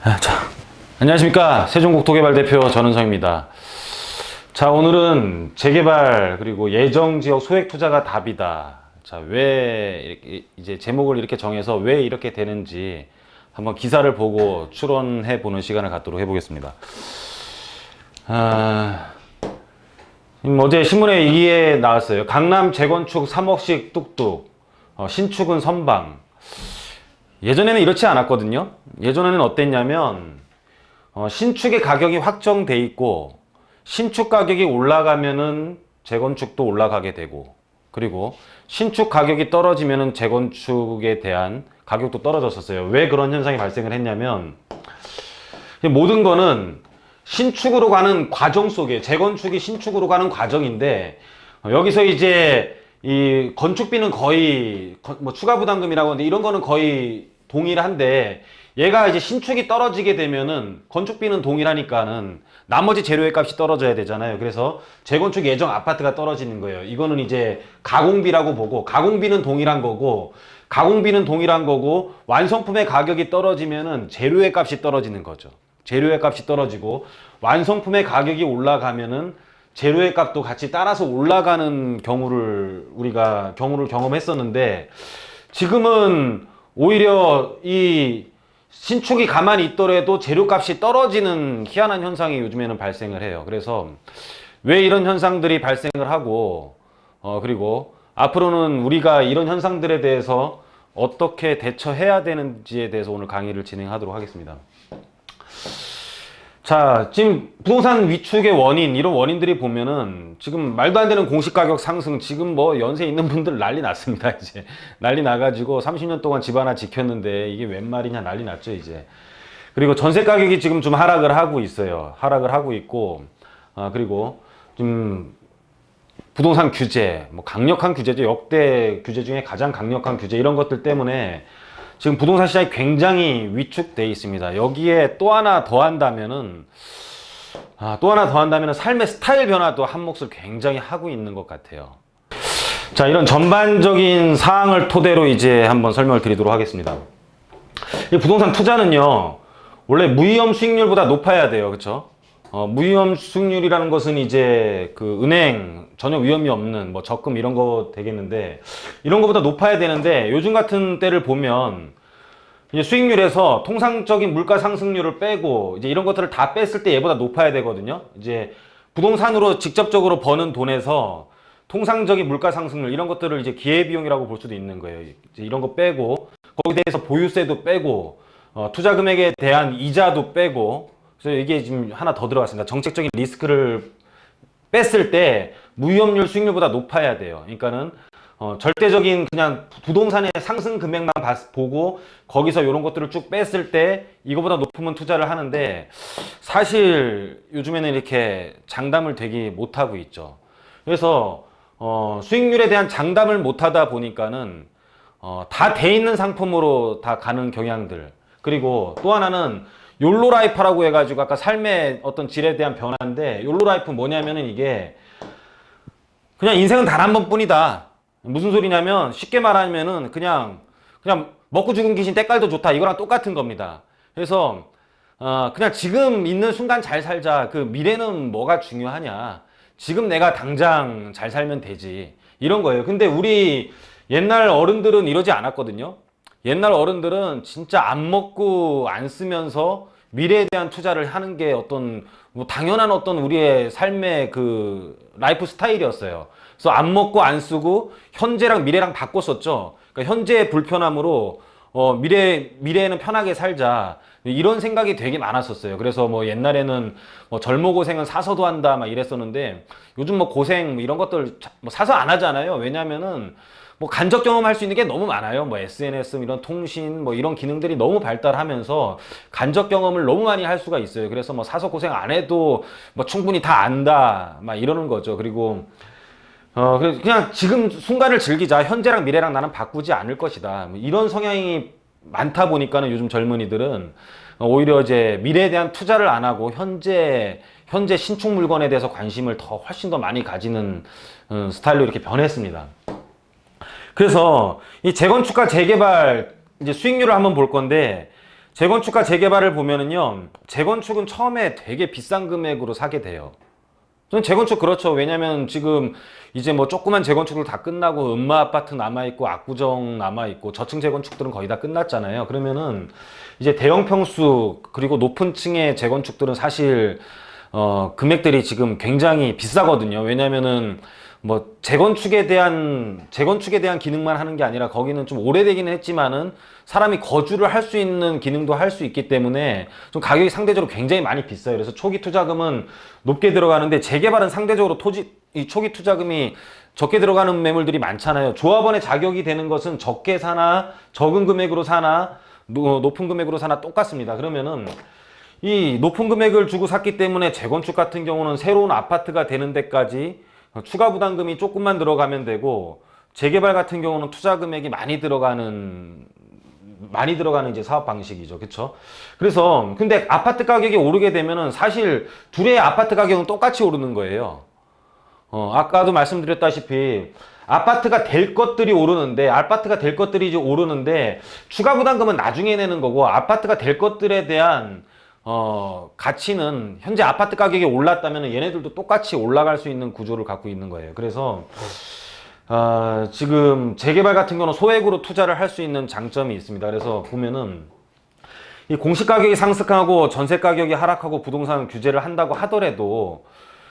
자, 안녕하십니까. 세종국토개발 대표 전은성입니다. 자, 오늘은 재개발 그리고 예정지역 소액투자가 답이다. 자, 왜 이렇게 이제 제목을 이렇게 정해서 왜 이렇게 되는지 한번 기사를 보고 추론해 보는 시간을 갖도록 해보겠습니다. 어제 신문에 이게 나왔어요. 강남 재건축 3억씩 뚝뚝, 신축은 선방. 예전에는 이렇지 않았거든요. 예전에는 어땠냐면 신축의 가격이 확정돼 있고 신축 가격이 올라가면은 재건축도 올라가게 되고, 그리고 신축 가격이 떨어지면은 재건축에 대한 가격도 떨어졌었어요. 왜 그런 현상이 발생을 했냐면, 모든 거는 신축으로 가는 과정 속에, 재건축이 신축으로 가는 과정인데, 여기서 이제 이 건축비는 거의 뭐 추가 부담금이라고 하는데 이런 거는 거의 동일한데, 얘가 이제 신축이 떨어지게 되면은 건축비는 동일하니까는 나머지 재료의 값이 떨어져야 되잖아요. 그래서 재건축 예정 아파트가 떨어지는 거예요. 이거는 이제 가공비라고 보고, 가공비는 동일한 거고, 완성품의 가격이 떨어지면은 재료의 값이 떨어지는 거죠. 재료의 값이 떨어지고 완성품의 가격이 올라가면은 재료의 값도 같이 따라서 올라가는 우리가 경험했었는데, 지금은 오히려 이 신축이 가만히 있더라도 재료값이 떨어지는 희한한 현상이 요즘에는 발생을 해요. 그래서 왜 이런 현상들이 발생을 하고, 그리고 앞으로는 우리가 이런 현상들에 대해서 어떻게 대처해야 되는지에 대해서 오늘 강의를 진행하도록 하겠습니다. 자, 지금 부동산 위축의 원인, 이런 원인들이 보면은 지금 말도 안 되는 공시가격 상승, 지금 뭐 연세 있는 분들 난리 났습니다. 이제 난리 나가지고 30년 동안 집 하나 지켰는데 이게 웬 말이냐 난리 났죠 이제. 그리고 전세 가격이 지금 좀 하락을 하고 있어요. 하락을 하고 있고, 그리고 좀 부동산 규제, 뭐 강력한 규제죠. 역대 규제 중에 가장 강력한 규제, 이런 것들 때문에 지금 부동산 시장이 굉장히 위축돼 있습니다. 여기에 또 하나 더한다면은 삶의 스타일 변화도 한 몫을 굉장히 하고 있는 것 같아요. 자, 이런 전반적인 사항을 토대로 이제 한번 설명을 드리도록 하겠습니다. 이 부동산 투자는요, 원래 무위험 수익률보다 높아야 돼요. 그렇죠? 무위험 수익률이라는 것은 이제 그 은행 전혀 위험이 없는 뭐 적금 이런 거 되겠는데, 이런 거보다 높아야 되는데, 요즘 같은 때를 보면 이제 수익률에서 통상적인 물가 상승률을 빼고 이제 이런 것들을 다 뺐을 때 얘보다 높아야 되거든요. 이제 부동산으로 직접적으로 버는 돈에서 통상적인 물가 상승률, 이런 것들을 이제 기회비용이라고 볼 수도 있는 거예요. 이제 이런 거 빼고, 거기에 대해서 보유세도 빼고, 투자 금액에 대한 이자도 빼고, 그래서 이게 지금 하나 더 들어갔습니다. 정책적인 리스크를 뺐을 때 무위험률 수익률보다 높아야 돼요. 그러니까는 절대적인 그냥 부동산의 상승 금액만 보고 거기서 이런 것들을 쭉 뺐을 때 이거보다 높으면 투자를 하는데, 사실 요즘에는 이렇게 장담을 되게 못하고 있죠. 그래서 수익률에 대한 장담을 못하다 보니까는 다 돼 있는 상품으로 다 가는 경향들. 그리고 또 하나는 욜로라이프라고 해가지고, 아까 삶의 어떤 질에 대한 변화인데, 욜로라이프 뭐냐면은 이게 그냥 인생은 단 한 번뿐이다. 무슨 소리냐면, 쉽게 말하면은 그냥 먹고 죽은 귀신 때깔도 좋다, 이거랑 똑같은 겁니다. 그래서 그냥 지금 있는 순간 잘 살자. 그 미래는 뭐가 중요하냐, 지금 내가 당장 잘 살면 되지, 이런 거예요. 근데 우리 옛날 어른들은 이러지 않았거든요. 옛날 어른들은 진짜 안 먹고 안 쓰면서 미래에 대한 투자를 하는 게 어떤 뭐 당연한 어떤 우리의 삶의 그 라이프 스타일이었어요. 그래서 안 먹고 안 쓰고 현재랑 미래랑 바꿨었죠. 그러니까 현재의 불편함으로 미래에는 편하게 살자, 이런 생각이 되게 많았었어요. 그래서 뭐 옛날에는 뭐 젊어 고생은 사서도 한다 막 이랬었는데, 요즘 뭐 고생 이런 것들 뭐 사서 안 하잖아요. 왜냐면은 뭐 간접 경험할 수 있는 게 너무 많아요. 뭐 SNS 이런 통신 뭐 이런 기능들이 너무 발달하면서 간접 경험을 너무 많이 할 수가 있어요. 그래서 뭐 사서 고생 안 해도 뭐 충분히 다 안다 막 이러는 거죠. 그리고 그냥 지금 순간을 즐기자, 현재랑 미래랑 나는 바꾸지 않을 것이다, 뭐 이런 성향이 많다 보니까는 요즘 젊은이들은 오히려 이제 미래에 대한 투자를 안 하고 현재 신축 물건에 대해서 관심을 훨씬 더 많이 가지는 스타일로 이렇게 변했습니다. 그래서 이 재건축과 재개발 이제 수익률을 한번 볼 건데, 재건축과 재개발을 보면은요, 재건축은 처음에 되게 비싼 금액으로 사게 돼요. 저는 재건축 그렇죠. 왜냐면 지금 이제 뭐 조그만 재건축들 다 끝나고 음마 아파트 남아있고 압구정 남아있고 저층 재건축들은 거의 다 끝났잖아요. 그러면은 이제 대형 평수 그리고 높은 층의 재건축들은 사실 금액들이 지금 굉장히 비싸거든요. 왜냐면은 뭐 재건축에 대한 기능만 하는 게 아니라 거기는 좀 오래되기는 했지만은 사람이 거주를 할 수 있는 기능도 할 수 있기 때문에 좀 가격이 상대적으로 굉장히 많이 비싸요. 그래서 초기 투자금은 높게 들어가는데 재개발은 상대적으로 이 초기 투자금이 적게 들어가는 매물들이 많잖아요. 조합원의 자격이 되는 것은 적게 사나 적은 금액으로 사나 높은 금액으로 사나 똑같습니다. 그러면은 이 높은 금액을 주고 샀기 때문에 재건축 같은 경우는 새로운 아파트가 되는 데까지 추가 부담금이 조금만 들어가면 되고, 재개발 같은 경우는 투자 금액이 많이 들어가는 이제 사업 방식이죠. 그쵸? 그래서 근데 아파트 가격이 오르게 되면은 사실 둘의 아파트 가격은 똑같이 오르는 거예요. 아까도 말씀드렸다시피 아파트가 될 것들이 이제 오르는데 추가 부담금은 나중에 내는 거고, 아파트가 될 것들에 대한 가치는 현재 아파트 가격이 올랐다면 얘네들도 똑같이 올라갈 수 있는 구조를 갖고 있는 거예요. 그래서 지금 재개발 같은 경우는 소액으로 투자를 할 수 있는 장점이 있습니다. 그래서 보면은 이 공시 가격이 상승하고 전세 가격이 하락하고 부동산 규제를 한다고 하더라도,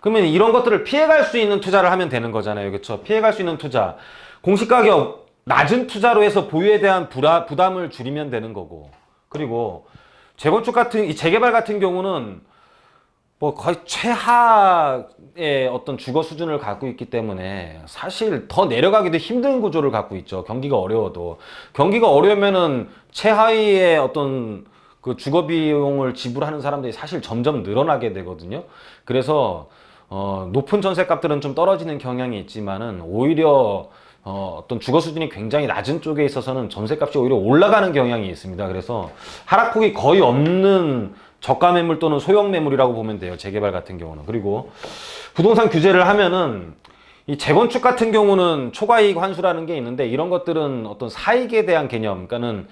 그러면 이런 것들을 피해갈 수 있는 투자를 하면 되는 거잖아요. 그렇죠? 피해갈 수 있는 투자, 공시 가격 낮은 투자로 해서 보유에 대한 부담을 줄이면 되는 거고, 그리고 이 재개발 같은 경우는 뭐 거의 최하의 어떤 주거 수준을 갖고 있기 때문에 사실 더 내려가기도 힘든 구조를 갖고 있죠. 경기가 어려워도. 경기가 어려우면은 최하위의 어떤 그 주거 비용을 지불하는 사람들이 사실 점점 늘어나게 되거든요. 그래서 높은 전셋값들은 좀 떨어지는 경향이 있지만은 오히려 어떤 주거 수준이 굉장히 낮은 쪽에 있어서는 전셋값이 오히려 올라가는 경향이 있습니다. 그래서 하락폭이 거의 없는 저가 매물 또는 소형 매물이라고 보면 돼요. 재개발 같은 경우는. 그리고 부동산 규제를 하면은 이 재건축 같은 경우는 초과이익 환수라는 게 있는데, 이런 것들은 어떤 사익에 대한 개념, 그러니까는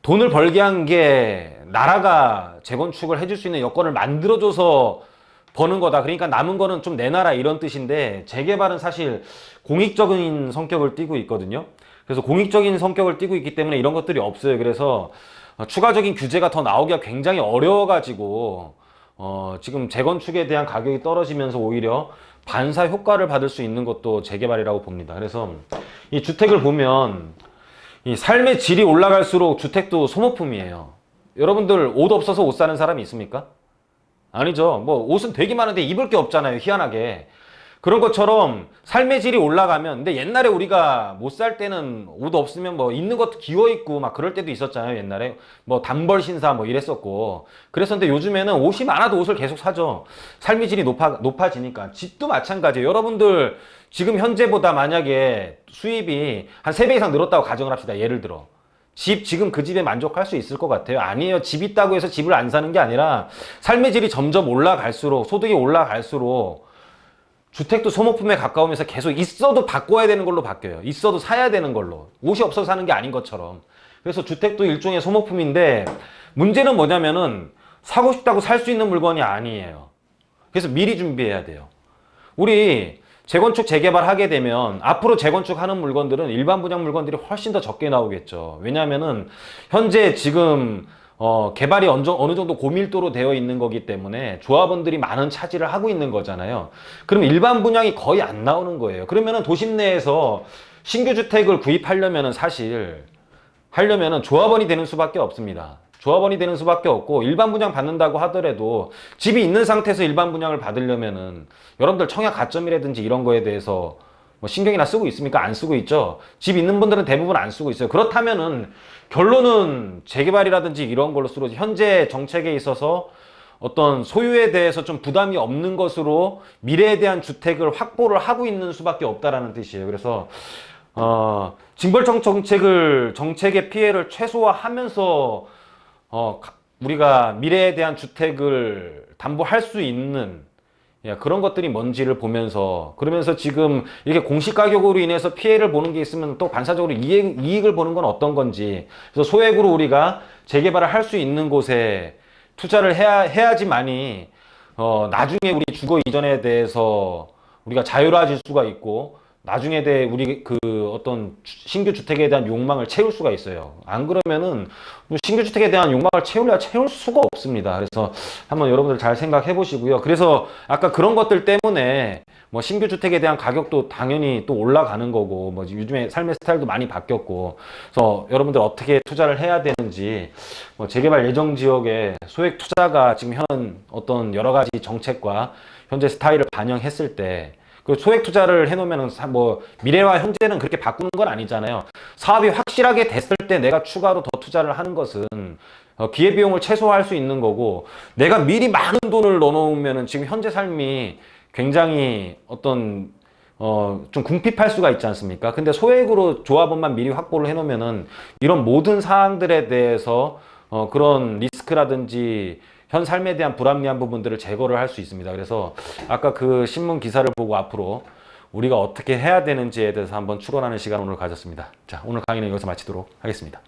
돈을 벌게 한 게 나라가 재건축을 해줄 수 있는 여건을 만들어줘서 버는 거다. 그러니까 남은 거는 좀 내놔라, 이런 뜻인데, 재개발은 사실 공익적인 성격을 띠고 있거든요. 그래서 공익적인 성격을 띠고 있기 때문에 이런 것들이 없어요. 그래서 추가적인 규제가 더 나오기가 굉장히 어려워가지고 지금 재건축에 대한 가격이 떨어지면서 오히려 반사 효과를 받을 수 있는 것도 재개발이라고 봅니다. 그래서 이 주택을 보면 이 삶의 질이 올라갈수록 주택도 소모품이에요. 여러분들 옷 없어서 옷 사는 사람이 있습니까? 아니죠. 뭐 옷은 되게 많은데 입을 게 없잖아요. 희한하게. 그런 것처럼 삶의 질이 올라가면, 근데 옛날에 우리가 못 살 때는 옷 없으면 뭐 있는 것도 기워 입고 막 그럴 때도 있었잖아요. 옛날에 뭐 단벌 신사 뭐 이랬었고. 그랬었는데 요즘에는 옷이 많아도 옷을 계속 사죠. 삶의 질이 높아지니까. 집도 마찬가지예요. 여러분들 지금 현재보다 만약에 수입이 한 3배 이상 늘었다고 가정을 합시다. 예를 들어. 지금 그 집에 만족할 수 있을 것 같아요? 아니에요. 집 있다고 해서 집을 안 사는 게 아니라 삶의 질이 점점 올라갈수록, 소득이 올라갈수록 주택도 소모품에 가까우면서 계속 있어도 바꿔야 되는 걸로 바뀌어요. 있어도 사야 되는 걸로. 옷이 없어서 사는 게 아닌 것처럼. 그래서 주택도 일종의 소모품인데, 문제는 뭐냐면은 사고 싶다고 살 수 있는 물건이 아니에요. 그래서 미리 준비해야 돼요. 우리 재건축 재개발 하게 되면 앞으로 재건축하는 물건들은 일반 분양 물건들이 훨씬 더 적게 나오겠죠. 왜냐하면은 현재 지금 개발이 어느 정도 고밀도로 되어 있는 거기 때문에 조합원들이 많은 차지를 하고 있는 거잖아요. 그럼 일반 분양이 거의 안 나오는 거예요. 그러면은 도심 내에서 신규 주택을 구입하려면은 사실 조합원이 되는 수밖에 없습니다. 조합원이 되는 수밖에 없고, 일반 분양 받는다고 하더라도 집이 있는 상태에서 일반 분양을 받으려면은 여러분들 청약 가점이라든지 이런 거에 대해서 뭐 신경이나 쓰고 있습니까? 안 쓰고 있죠. 집 있는 분들은 대부분 안 쓰고 있어요. 그렇다면은 결론은 재개발이라든지 이런 걸로서 현재 정책에 있어서 어떤 소유에 대해서 좀 부담이 없는 것으로 미래에 대한 주택을 확보를 하고 있는 수밖에 없다라는 뜻이에요. 그래서 징벌적 정책의 피해를 최소화하면서 우리가 미래에 대한 주택을 담보할 수 있는 야, 그런 것들이 뭔지를 보면서 그러면서 지금 이렇게 공시 가격으로 인해서 피해를 보는 게 있으면 또 반사적으로 이익을 보는 건 어떤 건지. 그래서 소액으로 우리가 재개발을 할 수 있는 곳에 투자를 해야지만이 나중에 우리 주거 이전에 대해서 우리가 자유로워질 수가 있고 나중에 대해 우리 그 어떤 신규 주택에 대한 욕망을 채울 수가 있어요. 안 그러면은 신규 주택에 대한 욕망을 채울 수가 없습니다. 그래서 한번 여러분들 잘 생각해 보시고요. 그래서 아까 그런 것들 때문에 뭐 신규 주택에 대한 가격도 당연히 또 올라가는 거고 뭐 요즘에 삶의 스타일도 많이 바뀌었고 그래서 여러분들 어떻게 투자를 해야 되는지 뭐 재개발 예정 지역에 소액 투자가 지금 현 어떤 여러 가지 정책과 현재 스타일을 반영했을 때 그 소액 투자를 해놓으면은 뭐 미래와 현재는 그렇게 바꾸는 건 아니잖아요. 사업이 확실하게 됐을 때 내가 추가로 더 투자를 하는 것은 기회비용을 최소화할 수 있는 거고 내가 미리 많은 돈을 넣어놓으면은 지금 현재 삶이 굉장히 어떤 좀 궁핍할 수가 있지 않습니까? 근데 소액으로 조합원만 미리 확보를 해놓으면은 이런 모든 사항들에 대해서 그런 리스크라든지 현 삶에 대한 불합리한 부분들을 제거를 할 수 있습니다. 그래서 아까 그 신문 기사를 보고 앞으로 우리가 어떻게 해야 되는지에 대해서 한번 추론하는 시간 오늘 가졌습니다. 자, 오늘 강의는 여기서 마치도록 하겠습니다.